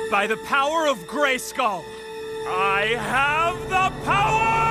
By the power of Grayskull, I have the power!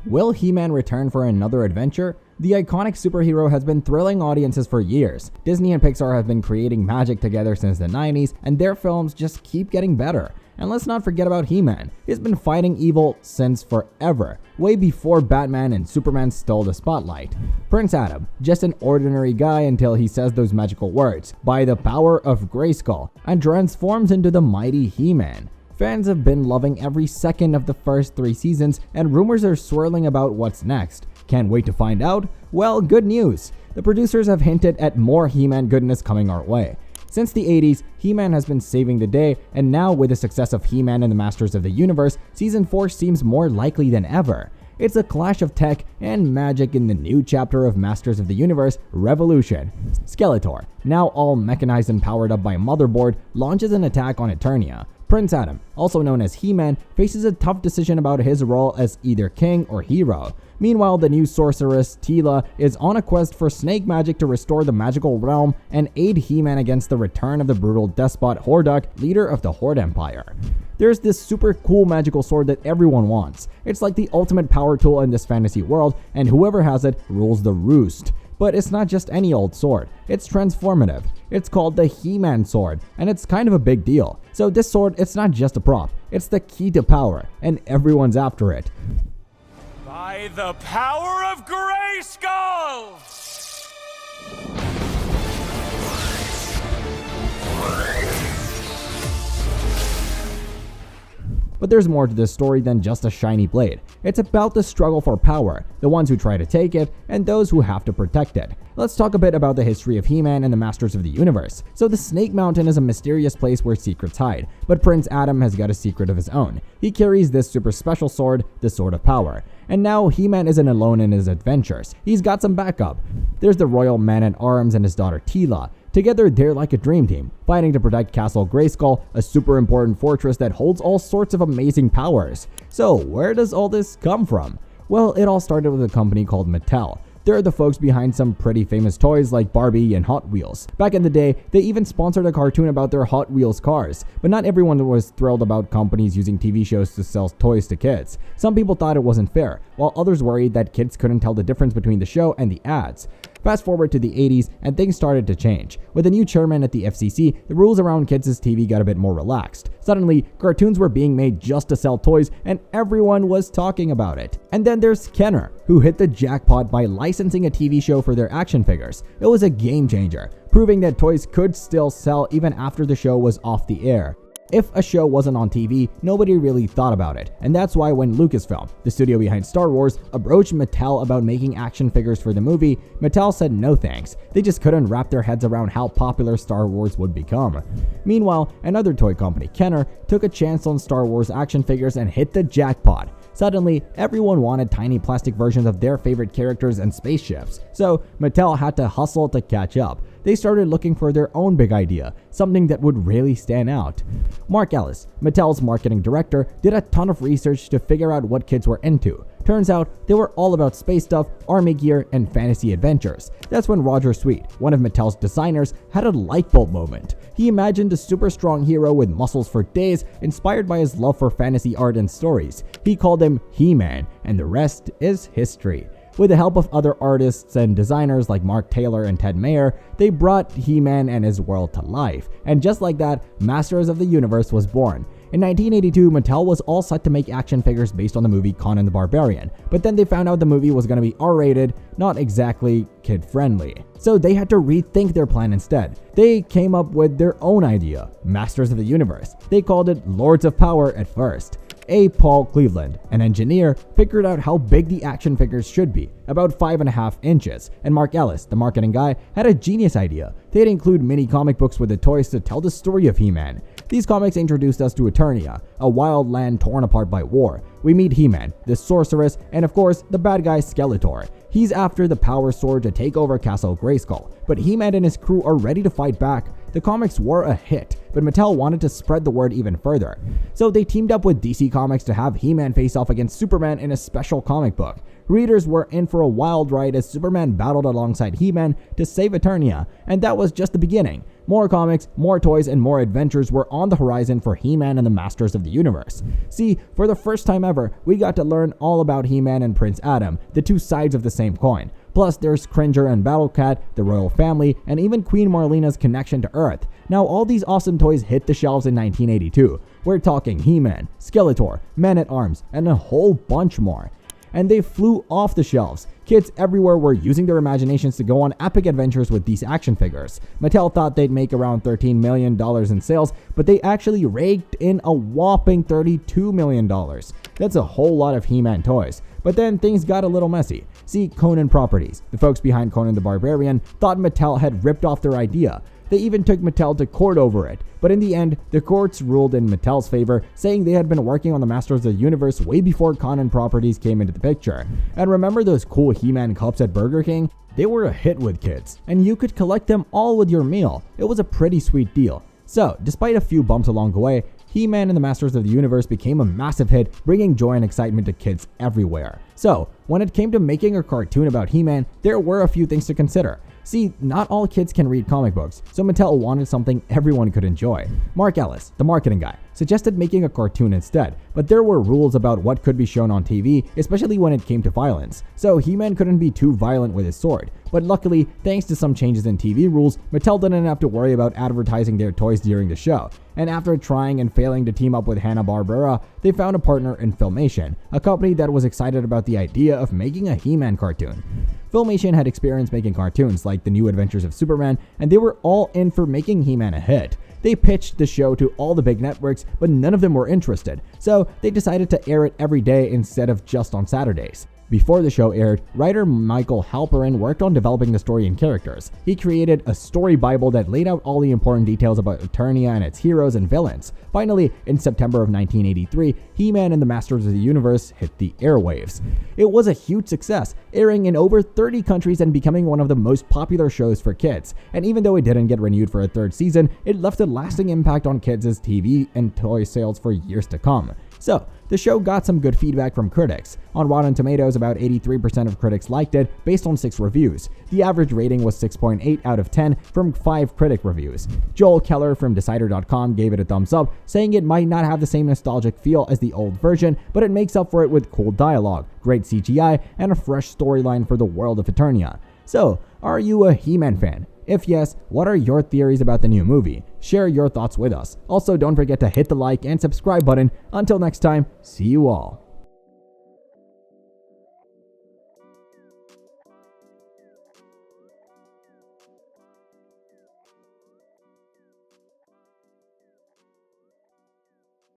Will He-Man return for another adventure? The iconic superhero has been thrilling audiences for years. Disney and Pixar have been creating magic together since the 90s, and their films just keep getting better. And let's not forget about He-Man. He's been fighting evil since forever, way before Batman and Superman stole the spotlight. Prince Adam, just an ordinary guy until he says those magical words, by the power of Grayskull, and transforms into the mighty He-Man. Fans have been loving every second of the first 3 seasons, and rumors are swirling about what's next. Can't wait to find out? Well, good news! The producers have hinted at more He-Man goodness coming our way. Since the 80s, He-Man has been saving the day, and now with the success of He-Man and the Masters of the Universe, Season 4 seems more likely than ever. It's a clash of tech and magic in the new chapter of Masters of the Universe, Revolution. Skeletor, now all mechanized and powered up by Motherboard, launches an attack on Eternia. Prince Adam, also known as He-Man, faces a tough decision about his role as either king or hero. Meanwhile, the new sorceress, Teela, is on a quest for snake magic to restore the magical realm and aid He-Man against the return of the brutal despot Hordak, leader of the Horde Empire. There's this super cool magical sword that everyone wants. It's like the ultimate power tool in this fantasy world, and whoever has it rules the roost. But it's not just any old sword, it's transformative. It's called the He-Man sword, and it's kind of a big deal. So this sword, it's not just a prop, it's the key to power, and everyone's after it. By the power of Grayskull! But there's more to this story than just a shiny blade. It's about the struggle for power, the ones who try to take it, and those who have to protect it. Let's talk a bit about the history of He-Man and the Masters of the Universe. So the Snake Mountain is a mysterious place where secrets hide, but Prince Adam has got a secret of his own. He carries this super special sword, the Sword of Power. And now He-Man isn't alone in his adventures. He's got some backup. There's the Royal Man-at-Arms and his daughter Teela. Together, they're like a dream team, fighting to protect Castle Grayskull, a super important fortress that holds all sorts of amazing powers. So, where does all this come from? Well, it all started with a company called Mattel. They're the folks behind some pretty famous toys like Barbie and Hot Wheels. Back in the day, they even sponsored a cartoon about their Hot Wheels cars. But not everyone was thrilled about companies using TV shows to sell toys to kids. Some people thought it wasn't fair, while others worried that kids couldn't tell the difference between the show and the ads. Fast forward to the 80s, and things started to change. With a new chairman at the FCC, the rules around kids' TV got a bit more relaxed. Suddenly, cartoons were being made just to sell toys, and everyone was talking about it. And then there's Kenner, who hit the jackpot by licensing a TV show for their action figures. It was a game changer, proving that toys could still sell even after the show was off the air. If a show wasn't on TV, nobody really thought about it, and that's why when Lucasfilm, the studio behind Star Wars, approached Mattel about making action figures for the movie, Mattel said no thanks. They just couldn't wrap their heads around how popular Star Wars would become. Meanwhile, another toy company, Kenner, took a chance on Star Wars action figures and hit the jackpot. Suddenly, everyone wanted tiny plastic versions of their favorite characters and spaceships, so Mattel had to hustle to catch up. They started looking for their own big idea, something that would really stand out. Mark Ellis, Mattel's marketing director, did a ton of research to figure out what kids were into. Turns out, they were all about space stuff, army gear, and fantasy adventures. That's when Roger Sweet, one of Mattel's designers, had a light bulb moment. He imagined a super strong hero with muscles for days, inspired by his love for fantasy art and stories. He called him He-Man, and the rest is history. With the help of other artists and designers like Mark Taylor and Ted Mayer, they brought He-Man and his world to life. And just like that, Masters of the Universe was born. In 1982, Mattel was all set to make action figures based on the movie Conan the Barbarian, but then they found out the movie was going to be R-rated, not exactly kid-friendly. So they had to rethink their plan instead. They came up with their own idea, Masters of the Universe. They called it Lords of Power at first. A. Paul Cleveland, an engineer, figured out how big the action figures should be, about 5.5 inches, and Mark Ellis, the marketing guy, had a genius idea. They'd include mini comic books with the toys to tell the story of He-Man. These comics introduced us to Eternia, a wild land torn apart by war. We meet He-Man, the sorceress, and of course, the bad guy Skeletor. He's after the power sword to take over Castle Grayskull, but He-Man and his crew are ready to fight back. The comics were a hit, but Mattel wanted to spread the word even further. So they teamed up with DC Comics to have He-Man face off against Superman in a special comic book. Readers were in for a wild ride as Superman battled alongside He-Man to save Eternia, and that was just the beginning. More comics, more toys, and more adventures were on the horizon for He-Man and the Masters of the Universe. See, for the first time ever, we got to learn all about He-Man and Prince Adam, the two sides of the same coin. Plus, there's Cringer and Battle Cat, the royal family, and even Queen Marlena's connection to Earth. Now, all these awesome toys hit the shelves in 1982. We're talking He-Man, Skeletor, Man-at-Arms, and a whole bunch more. And they flew off the shelves. Kids everywhere were using their imaginations to go on epic adventures with these action figures. Mattel thought they'd make around $13 million in sales, but they actually raked in a whopping $32 million. That's a whole lot of He-Man toys. But then things got a little messy. See, Conan Properties, the folks behind Conan the Barbarian, thought Mattel had ripped off their idea. They even took Mattel to court over it, but in the end, the courts ruled in Mattel's favor, saying they had been working on the Masters of the Universe way before Conan Properties came into the picture. And remember those cool He-Man cups at Burger King? They were a hit with kids, and you could collect them all with your meal. It was a pretty sweet deal. So, despite a few bumps along the way, He-Man and the Masters of the Universe became a massive hit, bringing joy and excitement to kids everywhere. So, when it came to making a cartoon about He-Man, there were a few things to consider. See, not all kids can read comic books, so Mattel wanted something everyone could enjoy. Mark Ellis, the marketing guy, suggested making a cartoon instead, but there were rules about what could be shown on TV, especially when it came to violence. So He-Man couldn't be too violent with his sword. But luckily, thanks to some changes in TV rules, Mattel didn't have to worry about advertising their toys during the show. And after trying and failing to team up with Hanna-Barbera, they found a partner in Filmation, a company that was excited about the idea of making a He-Man cartoon. Filmation had experience making cartoons like The New Adventures of Superman, and they were all in for making He-Man a hit. They pitched the show to all the big networks, but none of them were interested, so they decided to air it every day instead of just on Saturdays. Before the show aired, writer Michael Halperin worked on developing the story and characters. He created a story bible that laid out all the important details about Eternia and its heroes and villains. Finally, in September of 1983, He-Man and the Masters of the Universe hit the airwaves. It was a huge success, airing in over 30 countries and becoming one of the most popular shows for kids. And even though it didn't get renewed for a third season, it left a lasting impact on kids' TV and toy sales for years to come. So, the show got some good feedback from critics. On Rotten Tomatoes, about 83% of critics liked it, based on 6 reviews. The average rating was 6.8 out of 10 from 5 critic reviews. Joel Keller from Decider.com gave it a thumbs up, saying it might not have the same nostalgic feel as the old version, but it makes up for it with cool dialogue, great CGI, and a fresh storyline for the world of Eternia. So, are you a He-Man fan? If yes, what are your theories about the new movie? Share your thoughts with us. Also, don't forget to hit the like and subscribe button. Until next time, see you all.